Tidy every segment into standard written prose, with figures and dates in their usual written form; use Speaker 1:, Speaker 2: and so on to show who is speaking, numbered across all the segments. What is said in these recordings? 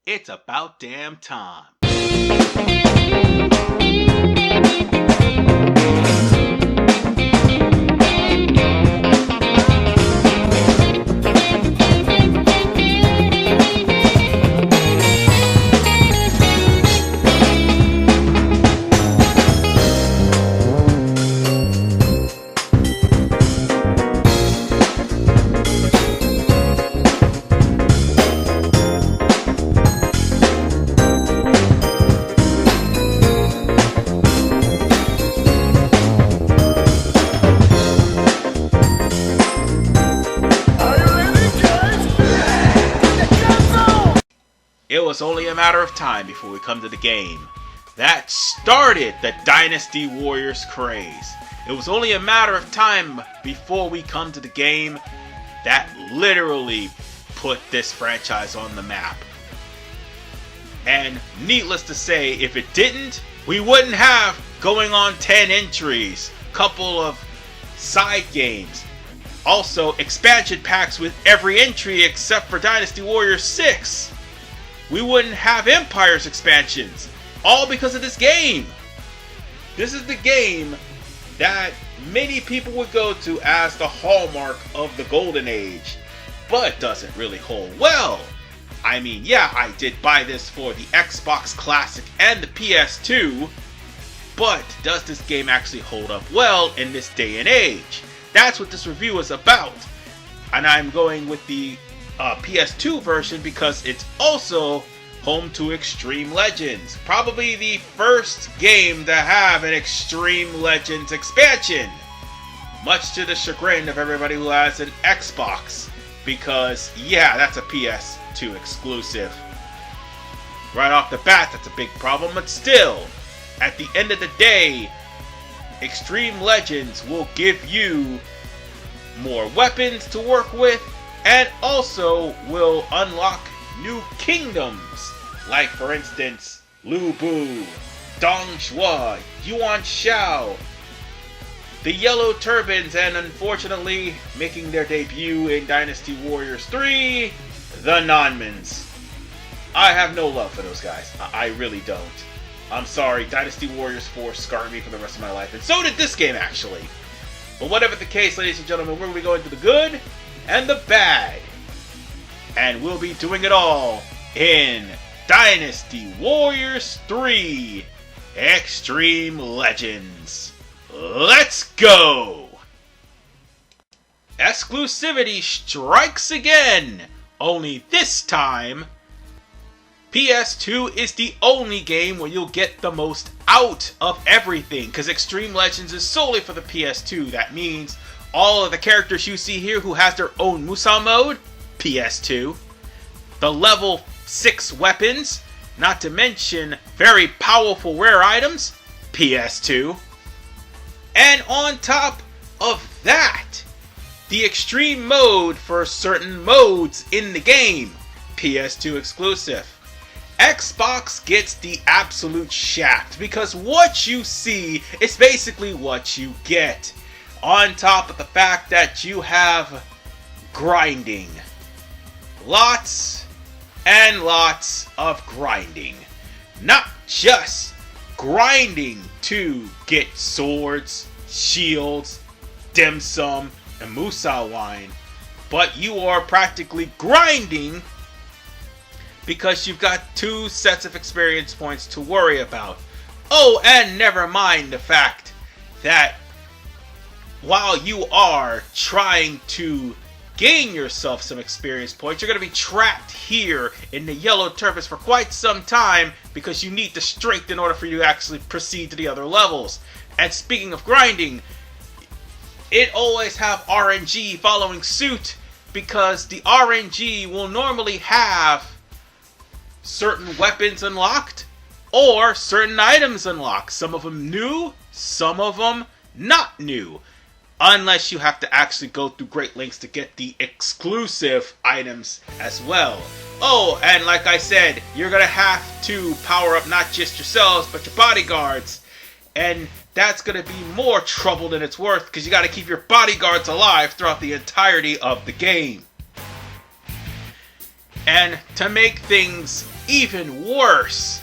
Speaker 1: It's about damn time. It was only a matter of time before we come to the game. That started the Dynasty Warriors craze. It was only a matter of time before we come to the game that literally put this franchise on the map. And needless to say, if it didn't, we wouldn't have going on 10 entries, couple of side games, also expansion packs with every entry except for Dynasty Warriors 6. We wouldn't have Empire's expansions, all because of this game. This is the game that many people would go to as the hallmark of the golden age, but doesn't really hold well. I mean, yeah, I did buy this for the Xbox Classic and the PS2, but does this game actually hold up well in this day and age? That's what this review is about. And I'm going with the PS2 version because it's also home to Xtreme Legends. Probably the first game to have an Xtreme Legends expansion. Much to the chagrin of everybody who has an Xbox. Because, yeah, that's a PS2 exclusive. Right off the bat, that's a big problem. But still, at the end of the day, Xtreme Legends will give you more weapons to work with, and also will unlock new kingdoms, like for instance Lu Bu, Dong Zhuo, Yuan Shao, the Yellow Turbans, and unfortunately making their debut in Dynasty Warriors 3, the Nonmans. I have no love for those guys. I really don't. I'm sorry, Dynasty Warriors 4 scarred me for the rest of my life, and so did this game actually. But whatever the case, ladies and gentlemen, we're going to be going to the good and the bad. And we'll be doing it all in Dynasty Warriors 3 Xtreme Legends. Let's go! Exclusivity strikes again! Only this time, PS2 is the only game where you'll get the most out of everything, because Xtreme Legends is solely for the PS2. That means all of the characters you see here who has their own Musa mode, PS2. The level 6 weapons, not to mention very powerful rare items, PS2. And on top of that, the extreme mode for certain modes in the game, PS2 exclusive. Xbox gets the absolute shaft because what you see is basically what you get. On top of the fact that you have grinding. Lots and lots of grinding. Not just grinding to get swords, shields, dim sum, and Musa wine, but you are practically grinding because you've got 2 sets of experience points to worry about. Oh, and never mind the fact that while you are trying to gain yourself some experience points, you're going to be trapped here in the Yellow Turbans for quite some time because you need the strength in order for you to actually proceed to the other levels. And speaking of grinding, it always have RNG following suit because the RNG will normally have certain weapons unlocked or certain items unlocked. Some of them new, some of them not new. Unless you have to actually go through great lengths to get the exclusive items as well. Oh, and like I said, you're going to have to power up not just yourselves, but your bodyguards. And that's going to be more trouble than it's worth because you got to keep your bodyguards alive throughout the entirety of the game. And to make things even worse,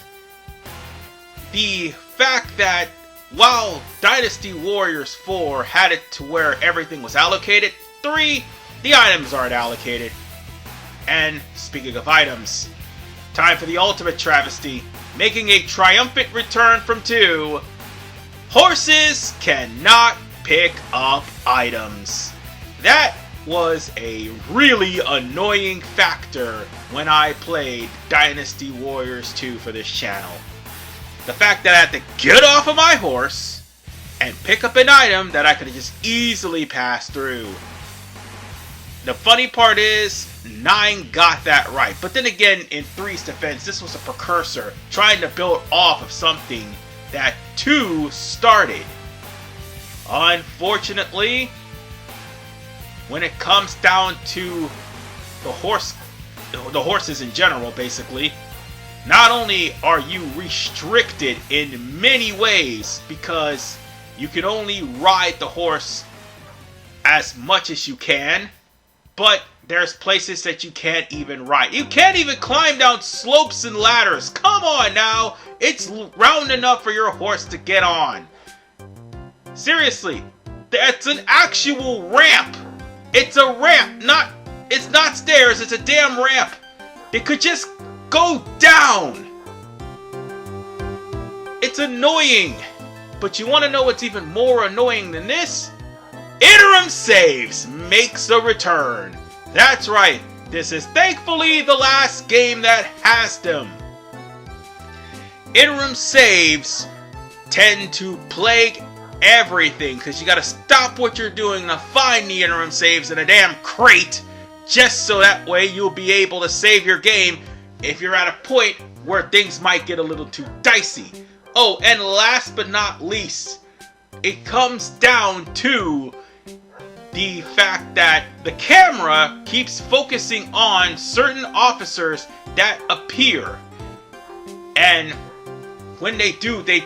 Speaker 1: the fact that while Dynasty Warriors 4 had it to where everything was allocated, 3, the items aren't allocated. And speaking of items, time for the ultimate travesty. Making a triumphant return from 2, horses cannot pick up items. That was a really annoying factor when I played Dynasty Warriors 2 for this channel. The fact that I had to get off of my horse and pick up an item that I could have just easily passed through. The funny part is, 9 got that right. But then again, in 3's defense, this was a precursor trying to build off of something that 2 started. Unfortunately, when it comes down to the horses in general, basically, not only are you restricted in many ways because you can only ride the horse as much as you can, but there's places that you can't even ride. You can't even climb down slopes and ladders. Come on now. It's round enough for your horse to get on. Seriously, that's an actual ramp. It's a ramp, it's not stairs, it's a damn ramp. It could just go down. It's annoying. But you want to know what's even more annoying than this? Interim saves makes a return. That's right. This is thankfully the last game that has them. Interim saves tend to plague everything because you gotta stop what you're doing to find the interim saves in a damn crate just so that way you'll be able to save your game if you're at a point where things might get a little too dicey. Oh, and last but not least, it comes down to the fact that the camera keeps focusing on certain officers that appear, and when they do, they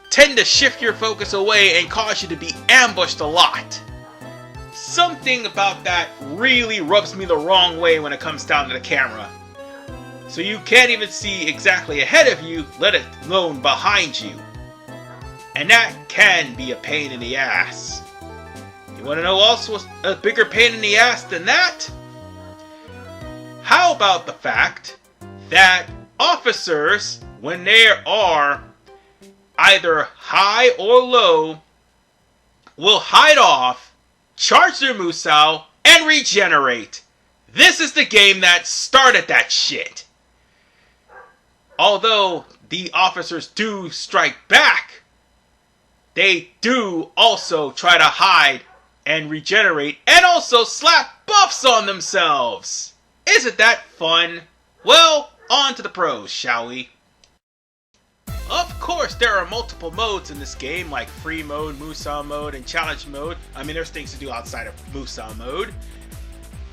Speaker 1: tend to shift your focus away and cause you to be ambushed a lot. Something about that really rubs me the wrong way when it comes down to the camera. So you can't even see exactly ahead of you, let alone behind you. And that can be a pain in the ass. You want to know also a bigger pain in the ass than that? How about the fact that officers, when they are either high or low, will hide off, charge their Musou, and regenerate. This is the game that started that shit. Although the officers do strike back, they do also try to hide and regenerate and also slap buffs on themselves. Isn't that fun? Well, on to the pros, shall we? Of course, there are multiple modes in this game, like free mode, Musou mode, and challenge mode. I mean, there's things to do outside of Musou mode.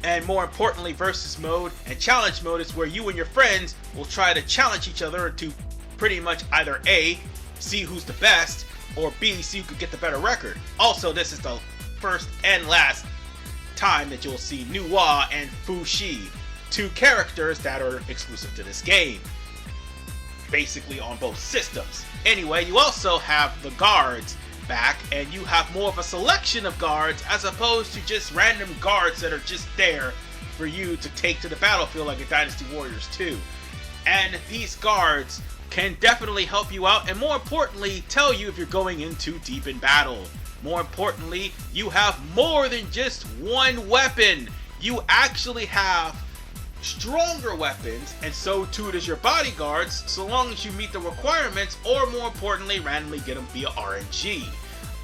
Speaker 1: And more importantly, versus mode and challenge mode is where you and your friends will try to challenge each other to pretty much either A, see who's the best, or B, see who could get the better record. Also, this is the first and last time that you'll see Nuwa and Fushi, 2 characters that are exclusive to this game. Basically on both systems. Anyway, you also have the guards back, and you have more of a selection of guards as opposed to just random guards that are just there for you to take to the battlefield like in Dynasty Warriors 2. And these guards can definitely help you out, and more importantly, tell you if you're going in too deep in battle. More importantly, you have more than just one weapon. You actually have stronger weapons, and so too does your bodyguards, so long as you meet the requirements, or more importantly, randomly get them via RNG.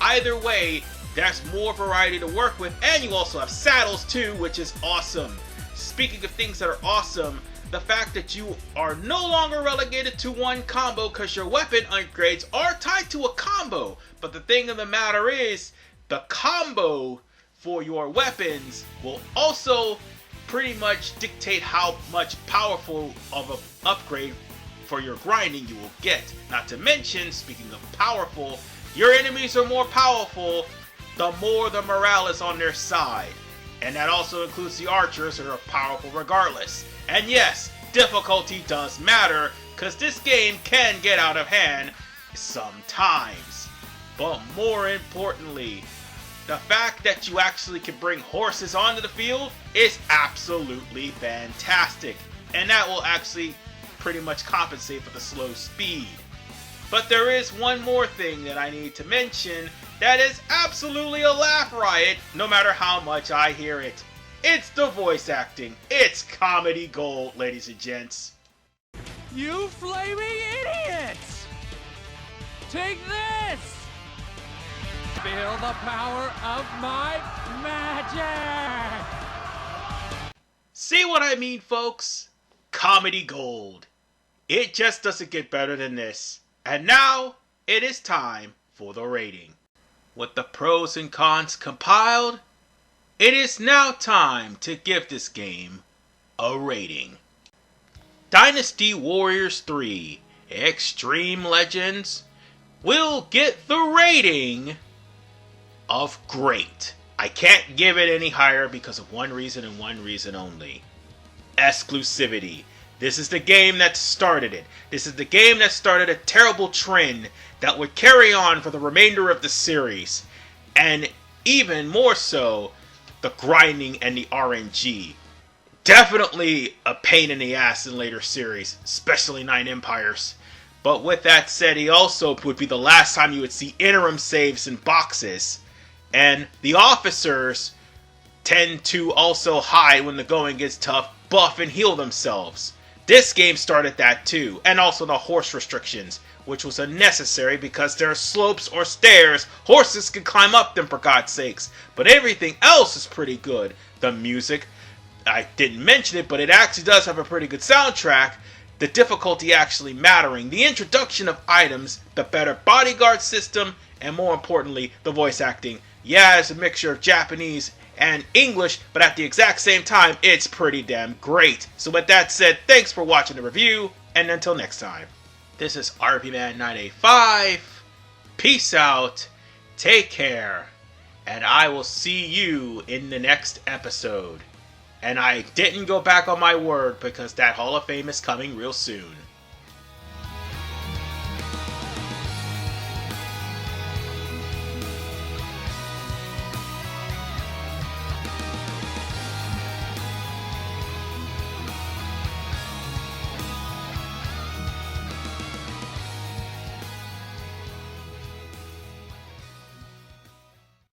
Speaker 1: Either way, there's more variety to work with, and you also have saddles too, which is awesome. Speaking of things that are awesome, the fact that you are no longer relegated to one combo because your weapon upgrades are tied to a combo, but the thing of the matter is, the combo for your weapons will also pretty much dictate how much powerful of an upgrade for your grinding you will get. Not to mention, speaking of powerful, your enemies are more powerful the more the morale is on their side. And that also includes the archers, who are powerful regardless. And yes, difficulty does matter, because this game can get out of hand sometimes. But more importantly, the fact that you actually can bring horses onto the field is absolutely fantastic, and that will actually pretty much compensate for the slow speed. But there is one more thing that I need to mention that is absolutely a laugh riot no matter how much I hear it. It's the voice acting. It's comedy gold, ladies and gents.
Speaker 2: You flaming idiots! Take this! Feel the power of my magic!
Speaker 1: See what I mean, folks? Comedy gold. It just doesn't get better than this. And now, it is time for the rating. With the pros and cons compiled, it is now time to give this game a rating. Dynasty Warriors 3 Xtreme Legends will get the rating of great. I can't give it any higher because of one reason and one reason only. Exclusivity. This is the game that started it. This is the game that started a terrible trend that would carry on for the remainder of the series. And even more so, the grinding and the RNG. Definitely a pain in the ass in later series, especially 9 Empires. But with that said, he also would be the last time you would see interim saves in boxes. And the officers tend to also hide when the going gets tough, buff and heal themselves. This game started that too, and also the horse restrictions, which was unnecessary because there are slopes or stairs, horses can climb up them for God's sakes, but everything else is pretty good. The music, I didn't mention it, but it actually does have a pretty good soundtrack, the difficulty actually mattering, the introduction of items, the better bodyguard system, and more importantly, the voice acting. Yeah, it's a mixture of Japanese and English, but at the exact same time, it's pretty damn great. So with that said, thanks for watching the review, and until next time. This is RPMan985, peace out, take care, and I will see you in the next episode. And I didn't go back on my word because that Hall of Fame is coming real soon.